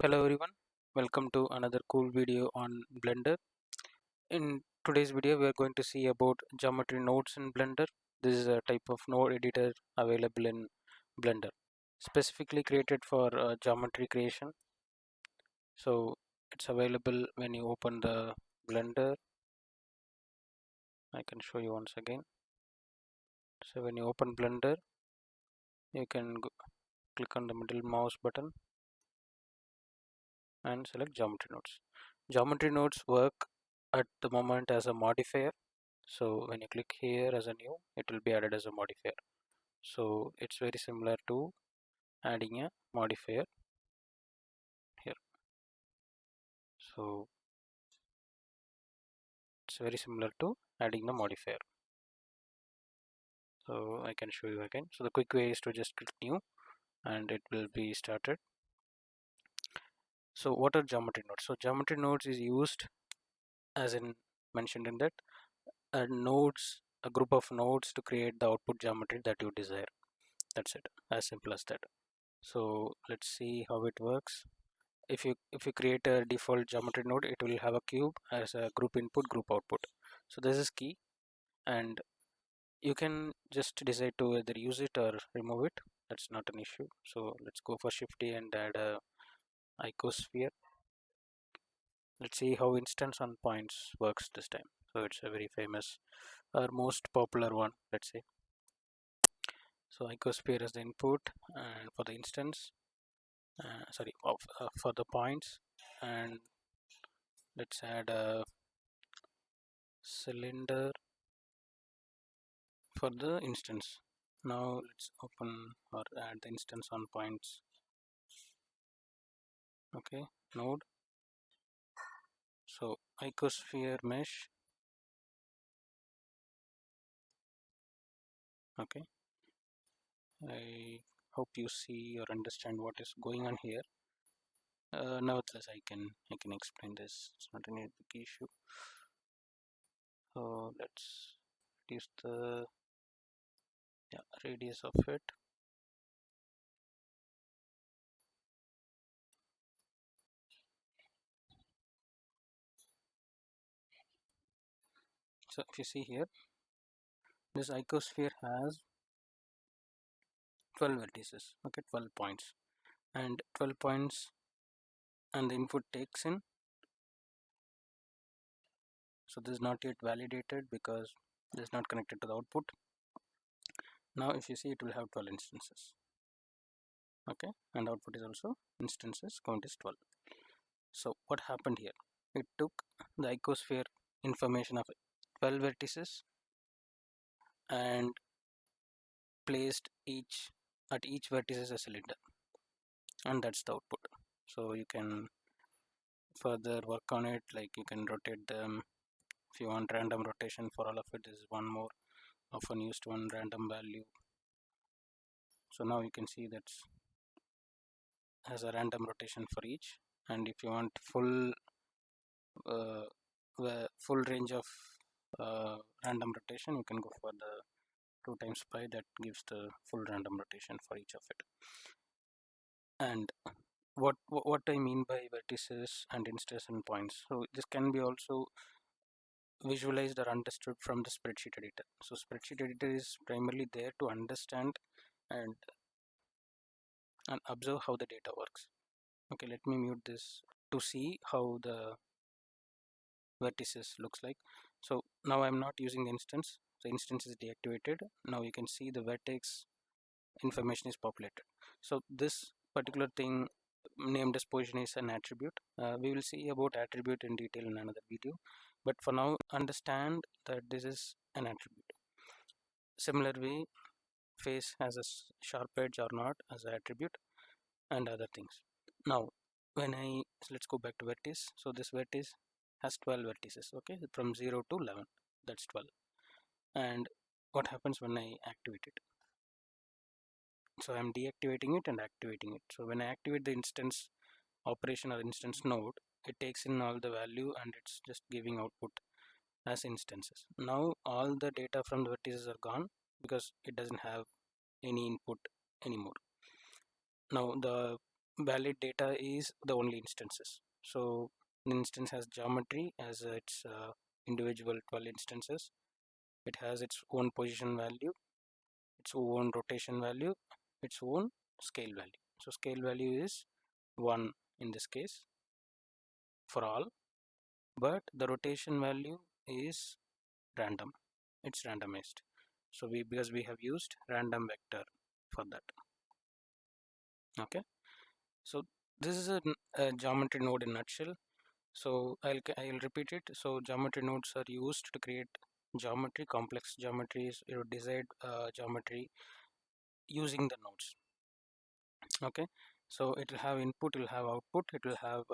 Hello everyone, welcome to another cool video on Blender. In today's video we are going to see about geometry nodes in Blender. This is a type of node editor available in Blender, specifically created for geometry creation. So it's available when you open the Blender. I can show you once again. So when you open Blender, you can click on the middle mouse button and select geometry nodes. Geometry nodes work at the moment as a modifier. So when you click here as a new, it will be added as a modifier. So it's very similar to adding a modifier here. So it's very similar to adding the modifier. So I can show you again. So the quick way is to just click new and it will be started. So what are geometry nodes? So geometry nodes is used as in mentioned in that a group of nodes to create the output geometry that you desire. That's it, as simple as that. So let's see how it works. If you create a default geometry node, it will have a cube as a group input, group output. So this is key, and you can just decide to either use it or remove it. That's not an issue. So let's go for Shift A and add a icosphere. Let's see how instance on points works this time. So it's a very famous or most popular one, let's say. So icosphere is the input and for the instance, for the points, and let's add a cylinder for the instance. Now let's open or add the instance on points. Okay, node. So icosphere mesh. Okay, I hope you see or understand what is going on here. Nevertheless, I can explain this. It's not any big issue. So let's reduce the radius of it. So if you see here, this icosphere has 12 vertices. Okay, 12 points, and 12 points, and the input takes in. So this is not yet validated because this is not connected to the output. Now if you see, it will have 12 instances. Okay, and output is also instances, count is 12. So what happened here? It took the icosphere information of 12 vertices and placed each vertex as a cylinder, and that's the output. So you can further work on it, like you can rotate them. If you want random rotation for all of it, is one more often used one random value. So now you can see that has a random rotation for each, and if you want uh, full range of random rotation, you can go for the 2 times pi. That gives the full random rotation for each of it. And what I mean by vertices and instances and points, so this can be also visualized or understood from the spreadsheet editor. So spreadsheet editor is primarily there to understand and observe how the data works. Okay, let me mute this to see how the vertices looks like. So now I'm not using the instance. The instance is deactivated. Now you can see the vertex information is populated. So this particular thing named as position is an attribute. We will see about attribute in detail in another video, but for now understand that this is an attribute. Similar way, face has a sharp edge or not as an attribute, and other things. Now let's go back to vertex. So this vertex has 12 vertices. Okay, from 0 to 11, that's 12. And what happens when I activate it? So I'm deactivating it and activating it. So when I activate the instance operation or instance node, it takes in all the value and it's just giving output as instances. Now all the data from the vertices are gone because it doesn't have any input anymore. Now the valid data is the only instances. So an instance has geometry as its individual 12 instances. It has its own position value, its own rotation value, its own scale value. So scale value is 1 in this case for all, but the rotation value is random. It's randomized. So because we have used random vector for that. Okay. So this is a geometry node in a nutshell. So I'll repeat it. So geometry nodes are used to create geometry, complex geometries, your desired geometry using the nodes. Okay. So it will have input, it will have output, it will have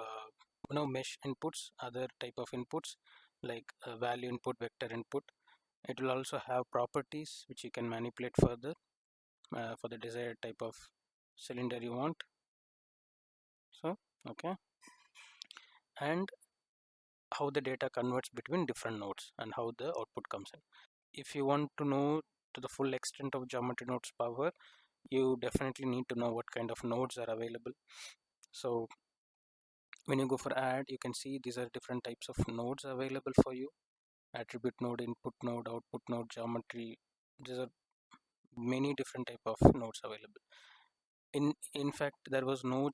mesh inputs, other type of inputs like value input, vector input. It will also have properties which you can manipulate further for the desired type of cylinder you want. So okay, and how the data converts between different nodes and how the output comes in. If you want to know to the full extent of geometry nodes power, you definitely need to know what kind of nodes are available. So when you go for add, you can see these are different types of nodes available for you: attribute node, input node, output node, geometry. These are many different type of nodes available. In fact, there was no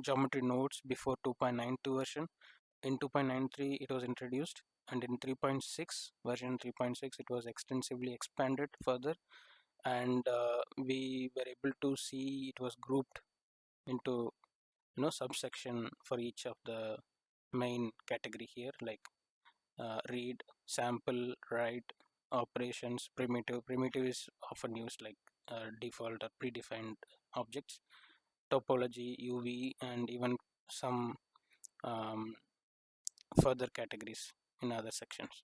geometry nodes before 2.92 version. In 2.93 it was introduced, and in 3.6 version 3.6 it was extensively expanded further, and we were able to see it was grouped into subsection for each of the main category here, like read, sample, write, operations, primitive is often used like default or predefined objects, topology, UV, and even some um, further categories in other sections.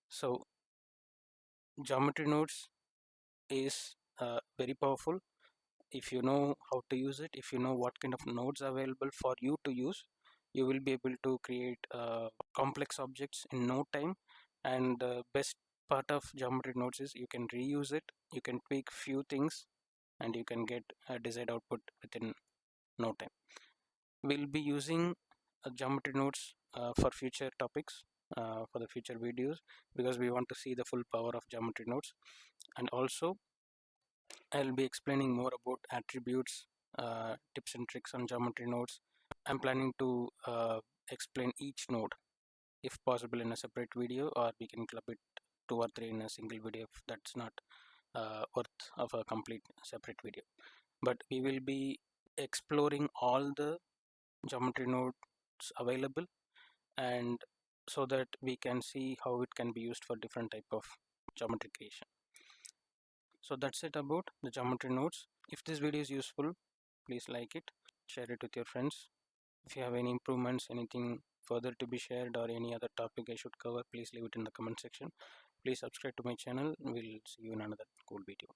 So geometry nodes is very powerful if you know how to use it. If you know what kind of nodes are available for you to use, you will be able to create complex objects in no time. And the best part of geometry nodes is you can reuse it, you can tweak few things, and you can get a desired output within no time. We'll be using geometry nodes for future topics, for the future videos, because we want to see the full power of geometry nodes. And also I'll be explaining more about attributes, tips and tricks on geometry nodes. I'm planning to explain each node if possible in a separate video, or we can club it 2 or 3 in a single video if that's not worth of a complete separate video. But we will be exploring all the geometry nodes available, and so that we can see how it can be used for different type of geometry creation. So that's it about the geometry nodes. If this video is useful, please like it, share it with your friends. If you have any improvements, anything further to be shared, or any other topic I should cover, please leave it in the comment section. Please subscribe to my channel. We'll see you in another cool video.